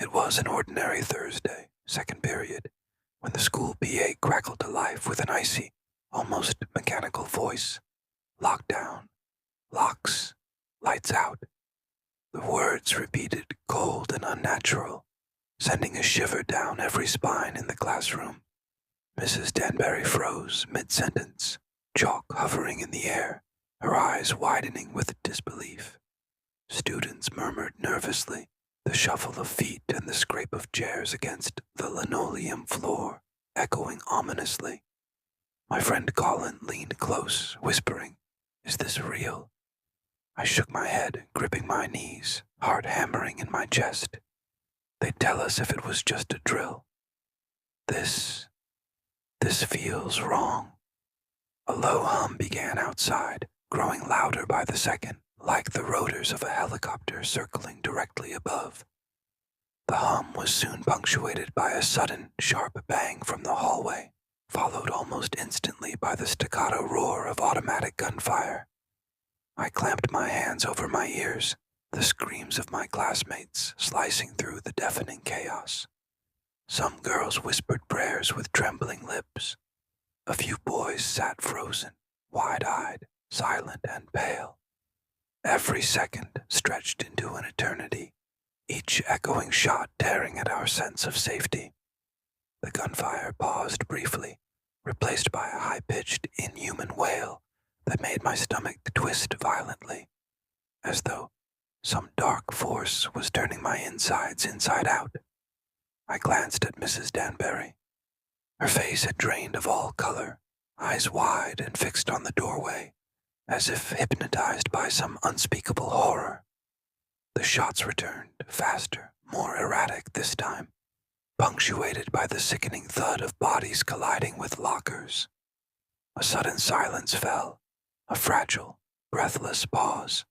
It was an ordinary Thursday, second period, when the school PA crackled to life with an icy, almost mechanical voice. Lockdown, locks, lights out. The words repeated cold and unnatural, sending a shiver down every spine in the classroom. Mrs. Danbury froze mid-sentence, chalk hovering in the air, her eyes widening with disbelief. Students murmured nervously, the shuffle of feet and the scrape of chairs against the linoleum floor echoing ominously. My friend Colin leaned close, whispering, "Is this real?" I shook my head, gripping my knees, heart hammering in my chest. They'd tell us if it was just a drill. This feels wrong. A low hum began outside, growing louder by the second, like the rotors of a helicopter circling directly above. The hum was soon punctuated by a sudden, sharp bang from the hallway, followed almost instantly by the staccato roar of automatic gunfire. I clamped my hands over my ears, the screams of my classmates slicing through the deafening chaos. Some girls whispered prayers with trembling lips. A few boys sat frozen, wide-eyed, silent and pale. Every second stretched into an eternity, each echoing shot tearing at our sense of safety. The gunfire paused briefly, replaced by a high-pitched, inhuman wail that made my stomach twist violently, as though some dark force was turning my insides inside out. I glanced at Mrs. Danbury. Her face had drained of all color, eyes wide and fixed on the doorway, as if hypnotized by some unspeakable horror. The shots returned, faster, more erratic this time, punctuated by the sickening thud of bodies colliding with lockers. A sudden silence fell, a fragile, breathless pause,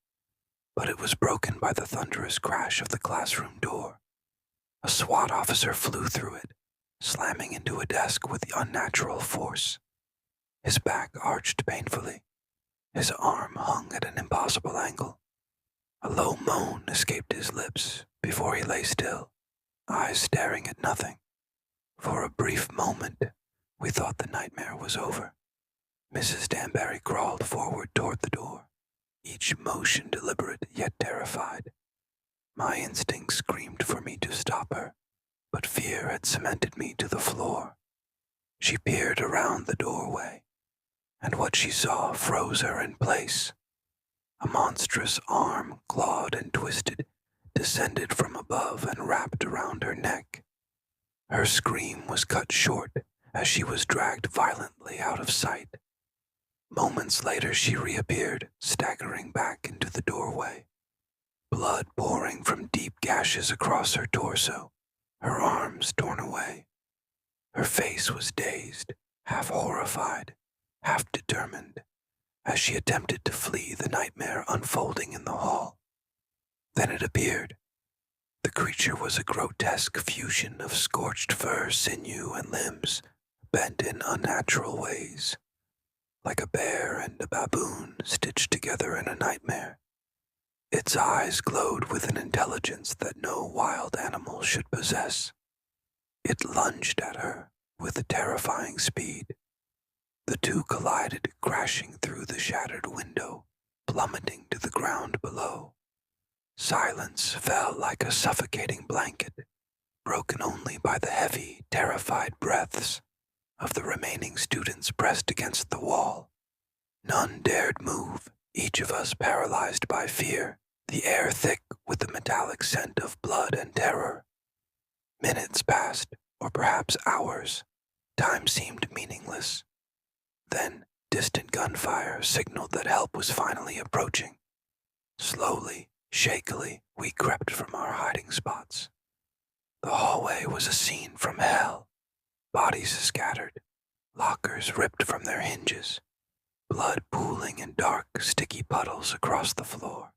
but it was broken by the thunderous crash of the classroom door. A SWAT officer flew through it, slamming into a desk with unnatural force. His back arched painfully. His arm hung at an impossible angle. A low moan escaped his lips before he lay still, eyes staring at nothing. For a brief moment, we thought the nightmare was over. Mrs. Danbury crawled forward toward the door, each motion deliberate yet terrified. My instincts screamed for me to stop her, but fear had cemented me to the floor. She peered around the doorway, and what she saw froze her in place. A monstrous arm, clawed and twisted, descended from above and wrapped around her neck. Her scream was cut short as she was dragged violently out of sight. Moments later she reappeared, staggering back into the doorway, blood pouring from deep gashes across her torso, her arms torn away. Her face was dazed, half horrified, half determined, as she attempted to flee the nightmare unfolding in the hall. Then it appeared. The creature was a grotesque fusion of scorched fur, sinew, and limbs, bent in unnatural ways, like a bear and a baboon stitched together in a nightmare. Its eyes glowed with an intelligence that no wild animal should possess. It lunged at her with terrifying speed. The two collided, crashing through the shattered window, plummeting to the ground below. Silence fell like a suffocating blanket, broken only by the heavy, terrified breaths of the remaining students pressed against the wall. None dared move, each of us paralyzed by fear, the air thick with the metallic scent of blood and terror. Minutes passed, or perhaps hours. Time seemed meaningless. Then, distant gunfire signaled that help was finally approaching. Slowly, shakily, we crept from our hiding spots. The hallway was a scene from hell. Bodies scattered, lockers ripped from their hinges, blood pooling in dark, sticky puddles across the floor.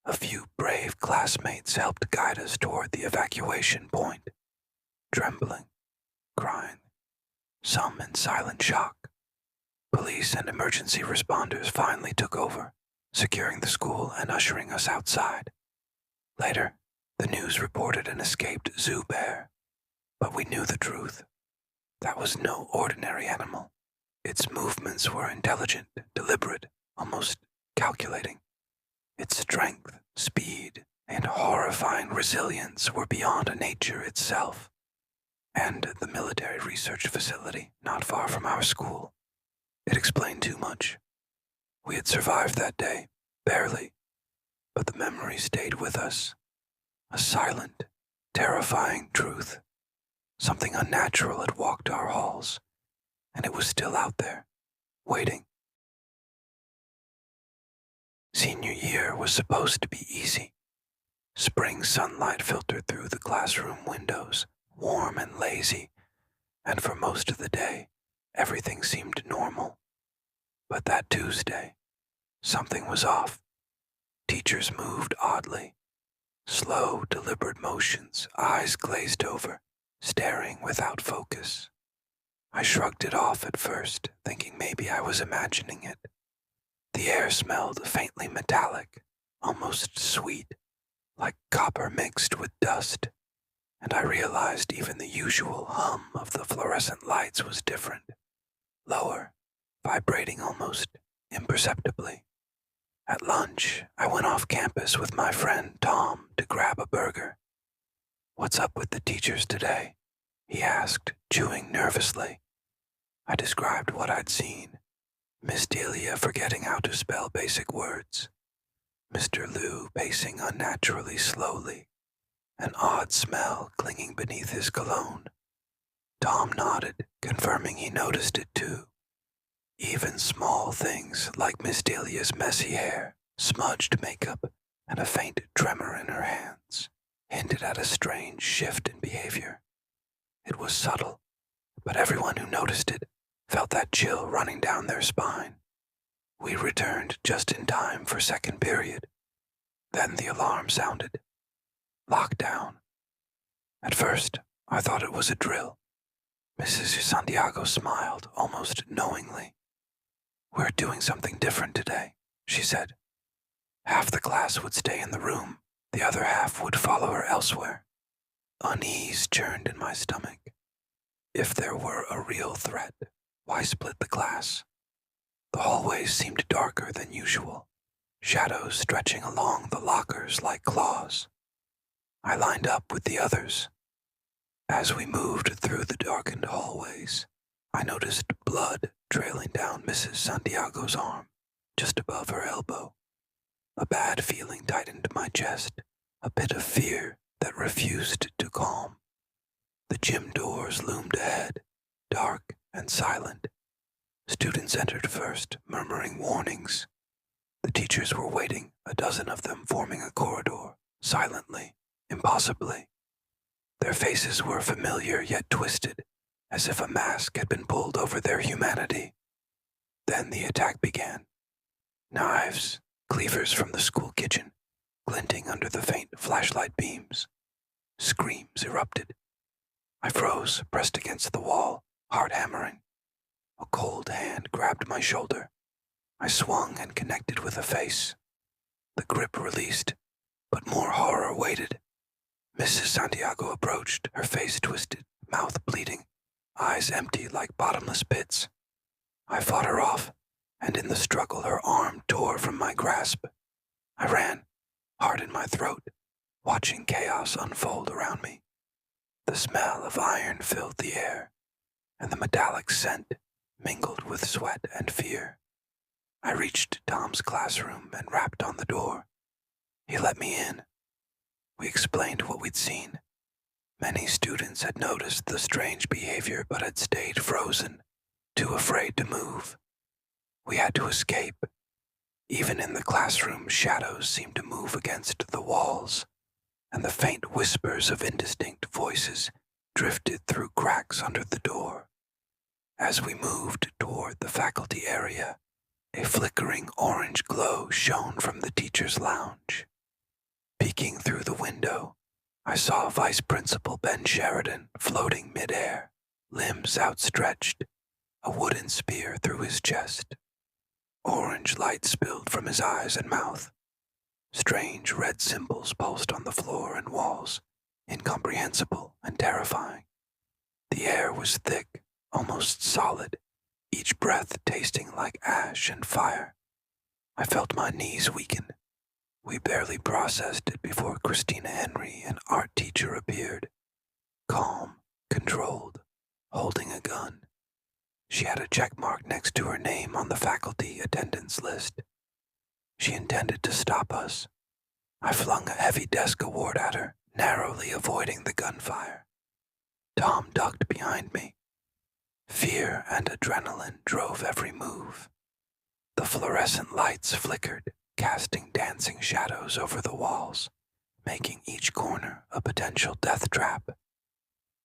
A few brave classmates helped guide us toward the evacuation point, trembling, crying, some in silent shock. Police and emergency responders finally took over, securing the school and ushering us outside. Later, The news reported an escaped zoo bear, but we knew the truth. That was no ordinary animal. Its movements were intelligent, deliberate, almost calculating. Its strength, speed, and horrifying resilience were beyond nature itself. And the military research facility not far from our school. It explained too much. We had survived that day, barely, but the memory stayed with us. A silent, terrifying truth. Something unnatural had walked our halls, and it was still out there, waiting. Senior year was supposed to be easy. Spring sunlight filtered through the classroom windows, warm and lazy, and for most of the day, everything seemed normal. But that Tuesday, something was off. Teachers moved oddly. Slow, deliberate motions, eyes glazed over, staring without focus. I shrugged it off at first, thinking maybe I was imagining it. The air smelled faintly metallic, almost sweet, like copper mixed with dust, and I realized even the usual hum of the fluorescent lights was different, lower, vibrating almost imperceptibly. At lunch, I went off campus with my friend Tom to grab a burger. "What's up with the teachers today?" he asked, chewing nervously. I described what I'd seen. Miss Delia forgetting how to spell basic words. Mr. Liu pacing unnaturally slowly, an odd smell clinging beneath his cologne. Tom nodded, confirming he noticed it too. Even small things like Miss Delia's messy hair, smudged makeup, and a faint tremor in her hands hinted at a strange shift in behavior. It was subtle, but everyone who noticed it felt that chill running down their spine. We returned just in time for second period. Then the alarm sounded. Lockdown. At first, I thought it was a drill. Mrs. Santiago smiled, almost knowingly. "We're doing something different today," she said. Half the class would stay in the room, the other half would follow her elsewhere. Unease churned in my stomach. If there were a real threat, why split the class? The hallways seemed darker than usual, shadows stretching along the lockers like claws. I lined up with the others. As we moved through the darkened hallways, I noticed blood trailing down Mrs. Santiago's arm, just above her elbow. A bad feeling tightened my chest, a pit of fear that refused to calm. The gym doors loomed ahead, dark and silent. Students entered first, murmuring warnings. The teachers were waiting, a dozen of them forming a corridor, silently, impossibly. Their faces were familiar yet twisted, as if a mask had been pulled over their humanity. Then the attack began. Knives, cleavers from the school kitchen, glinting under the faint flashlight beams. Screams erupted. I froze, pressed against the wall, heart hammering. A cold hand grabbed my shoulder. I swung and connected with a face. The grip released, but more horror waited. Mrs. Santiago approached, her face twisted, mouth bleeding, eyes empty like bottomless pits. I fought her off, and in the struggle her arm tore from my grasp. I ran, heart in my throat, watching chaos unfold around me. The smell of iron filled the air, and the metallic scent mingled with sweat and fear. I reached Tom's classroom and rapped on the door. He let me in. We explained what we'd seen. Many students had noticed the strange behavior but had stayed frozen, too afraid to move. We had to escape. Even in the classroom, shadows seemed to move against the walls, and the faint whispers of indistinct voices drifted through cracks under the door. As we moved toward the faculty area, a flickering orange glow shone from the teacher's lounge. Peeking through the window, I saw Vice Principal Ben Sheridan floating midair, limbs outstretched, a wooden spear through his chest. Orange light spilled from his eyes and mouth. Strange red symbols pulsed on the floor and walls, incomprehensible and terrifying. The air was thick, almost solid, each breath tasting like ash and fire. I felt my knees weaken. We barely processed it before Christina Henry, an art teacher, appeared. Calm, controlled, holding a gun. She had a check mark next to her name on the faculty attendance list. She intended to stop us. I flung a heavy desk award at her, narrowly avoiding the gunfire. Tom ducked behind me. Fear and adrenaline drove every move. The fluorescent lights flickered, casting dancing shadows over the walls, making each corner a potential death trap.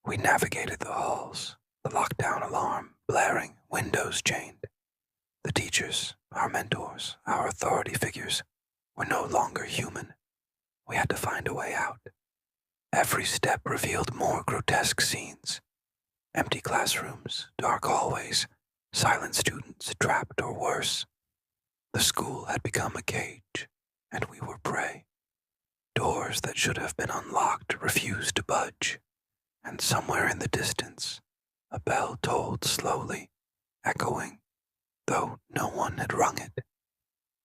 We navigated the halls, the lockdown alarm blaring, windows chained. The teachers, our mentors, our authority figures, were no longer human. We had to find a way out. Every step revealed more grotesque scenes. Empty classrooms, dark hallways, silent students trapped or worse. The school had become a cage, and we were prey. Doors that should have been unlocked refused to budge, and somewhere in the distance, a bell tolled slowly, echoing, though no one had rung it.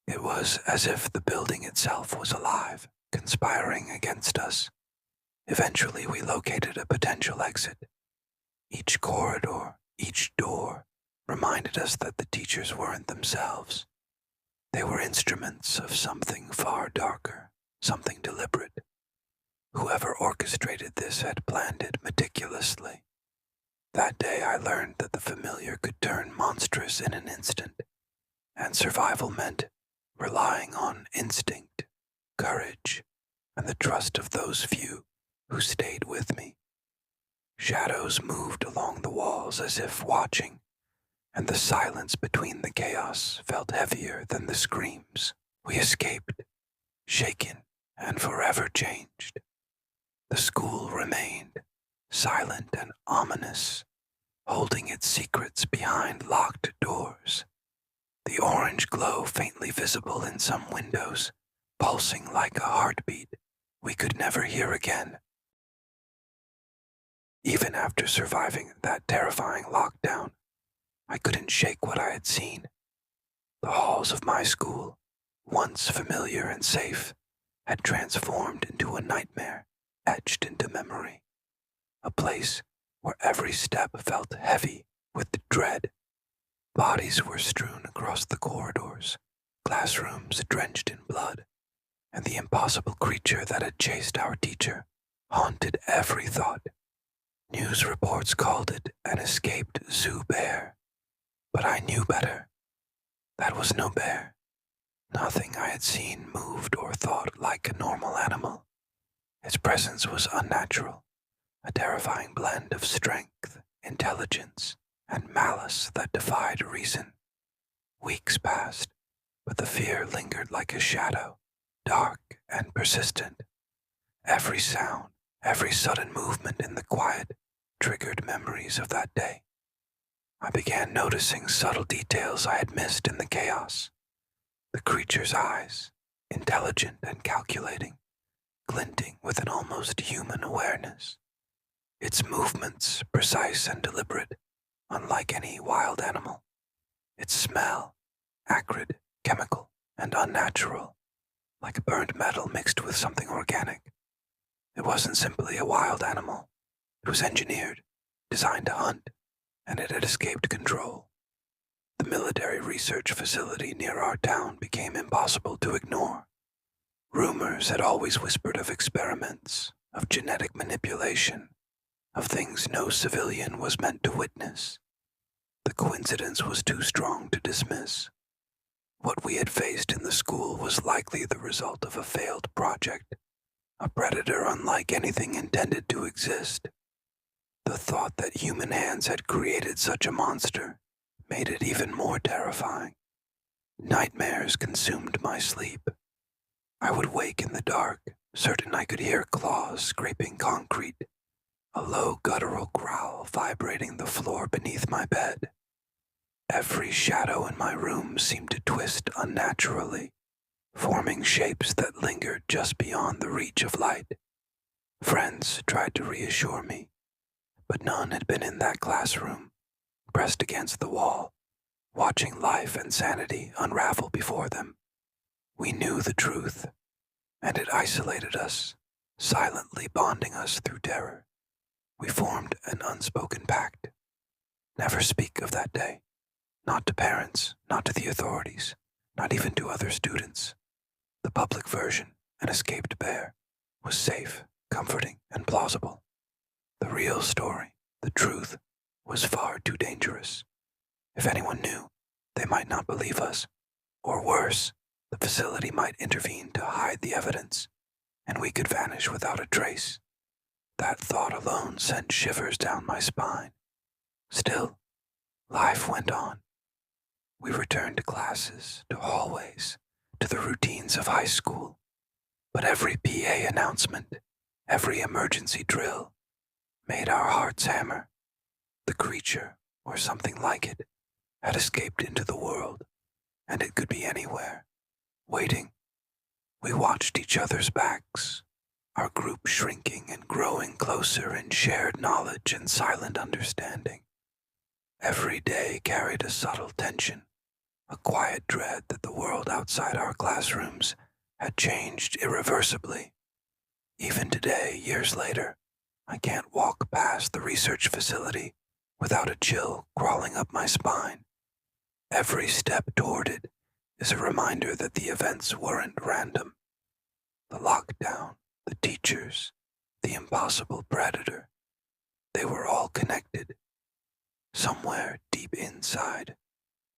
It was as if the building itself was alive, conspiring against us. Eventually, we located a potential exit. Each corridor, each door, reminded us that the teachers weren't themselves. They were instruments of something far darker, something deliberate. Whoever orchestrated this had planned it meticulously. That day I learned that the familiar could turn monstrous in an instant, and survival meant relying on instinct, courage, and the trust of those few who stayed with me. Shadows moved along the walls as if watching, and the silence between the chaos felt heavier than the screams. We escaped, shaken and forever changed. The school remained, silent and ominous, holding its secrets behind locked doors. The orange glow faintly visible in some windows, pulsing like a heartbeat we could never hear again. Even after surviving that terrifying lockdown, I couldn't shake what I had seen. The halls of my school, once familiar and safe, had transformed into a nightmare etched into memory. A place where every step felt heavy with dread. Bodies were strewn across the corridors, classrooms drenched in blood, and the impossible creature that had chased our teacher haunted every thought. News reports called it an escaped zoo bear, but I knew better. That was no bear. Nothing I had seen moved or thought like a normal animal. Its presence was unnatural, a terrifying blend of strength, intelligence, and malice that defied reason. Weeks passed, but the fear lingered like a shadow, dark and persistent. Every sound, every sudden movement in the quiet triggered memories of that day. I began noticing subtle details I had missed in the chaos. The creature's eyes, intelligent and calculating, glinting with an almost human awareness. Its movements precise and deliberate, unlike any wild animal. Its smell, acrid, chemical, and unnatural, like burnt metal mixed with something organic. It wasn't simply a wild animal. It was engineered, designed to hunt, and it had escaped control. The military research facility near our town became impossible to ignore. Rumors had always whispered of experiments, of genetic manipulation, of things no civilian was meant to witness. The coincidence was too strong to dismiss. What we had faced in the school was likely the result of a failed project, a predator unlike anything intended to exist. The thought that human hands had created such a monster made it even more terrifying. Nightmares consumed my sleep. I would wake in the dark, certain I could hear claws scraping concrete, a low guttural growl vibrating the floor beneath my bed. Every shadow in my room seemed to twist unnaturally, forming shapes that lingered just beyond the reach of light. Friends tried to reassure me, but none had been in that classroom, pressed against the wall, watching life and sanity unravel before them. We knew the truth, and it isolated us, silently bonding us through terror. We formed an unspoken pact. Never speak of that day. Not to parents, not to the authorities, not even to other students. The public version, an escaped bear, was safe, comforting, and plausible. The real story, the truth, was far too dangerous. If anyone knew, they might not believe us. Or worse, the facility might intervene to hide the evidence, and we could vanish without a trace. That thought alone sent shivers down my spine. Still, life went on. We returned to classes, to hallways, to the routines of high school. But every PA announcement, every emergency drill, made our hearts hammer. The creature, or something like it, had escaped into the world, and it could be anywhere, waiting. We watched each other's backs, our group shrinking and growing closer in shared knowledge and silent understanding. Every day carried a subtle tension, a quiet dread that the world outside our classrooms had changed irreversibly. Even today, years later, I can't walk past the research facility without a chill crawling up my spine. Every step toward it is a reminder that the events weren't random. The lockdown, the teachers, the impossible predator, they were all connected. Somewhere deep inside,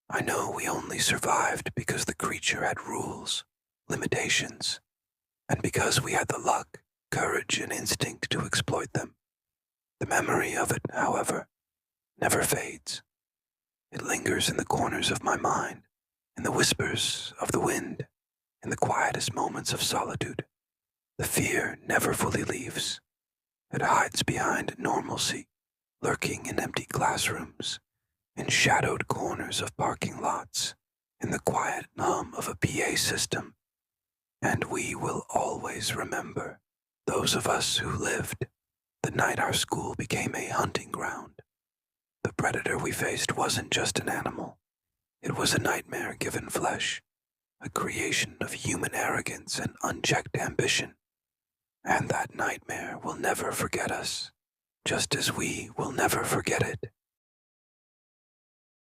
I know we only survived because the creature had rules, limitations, and because we had the luck, courage, and instinct to exploit them. The memory of it, however, never fades. It lingers in the corners of my mind, in the whispers of the wind, in the quietest moments of solitude. The fear never fully leaves. It hides behind normalcy, lurking in empty classrooms, in shadowed corners of parking lots, in the quiet hum of a PA system. And we will always remember, those of us who lived, the night our school became a hunting ground. The predator we faced wasn't just an animal. It was a nightmare given flesh, a creation of human arrogance and unchecked ambition. And that nightmare will never forget us, just as we will never forget it.